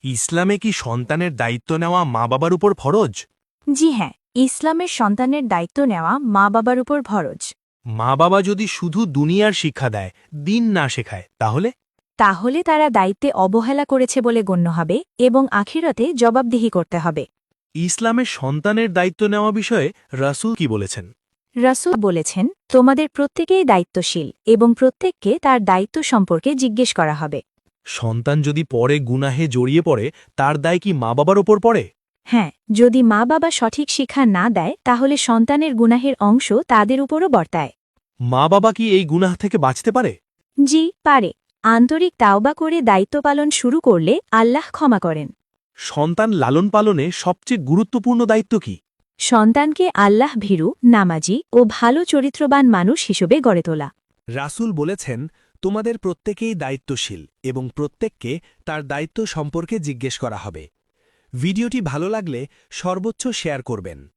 ইসলামে কি সন্তানের দায়িত্ব নেওয়া মা-বাবার উপর ফরজ? জি হ্যাঁ, ইসলামের সন্তানের দায়িত্ব নেওয়া মা বাবার উপর ফরজ। মা-বাবা যদি শুধু দুনিয়ার শিক্ষা দেয়, দিন না শেখায়, তাহলে? তাহলে তারা দায়িত্বে অবহেলা করেছে বলে গণ্য হবে এবং আখিরাতে জবাবদিহি করতে হবে। ইসলামের সন্তানের দায়িত্ব নেওয়া বিষয়ে রাসূল কি বলেছেন? রাসূল বলেছেন, তোমাদের প্রত্যেকেই দায়িত্বশীল এবং প্রত্যেককে তার দায়িত্ব সম্পর্কে জিজ্ঞেস করা হবে। সন্তান যদি পরে গুনাহে জড়িয়ে পড়ে, তার দায় কি মা-বাবার ওপর পড়ে? হ্যাঁ, যদি মা বাবা সঠিক শিক্ষা না দেয় তাহলে সন্তানের গুনাহের অংশ তাদের উপরও বর্তায়। মা-বাবা কি এই গুনাহ থেকে বাঁচতে পারে? জি, পারে। আন্তরিক তাওবা করে দায়িত্ব পালন শুরু করলে আল্লাহ ক্ষমা করেন। সন্তান লালন-পালনে সবচেয়ে গুরুত্বপূর্ণ দায়িত্ব কি? সন্তানকে আল্লাহ ভীরু, নামাজি ও ভালো চরিত্রবান মানুষ হিসেবে গড়ে তোলা। রাসূল বলেছেন, তোমাদের প্রত্যেকেই দায়িত্বশীল এবং প্রত্যেককে তার দায়িত্ব সম্পর্কে জিজ্ঞেস করা হবে। ভিডিওটি ভালো লাগলে সর্বোচ্চ শেয়ার করবেন।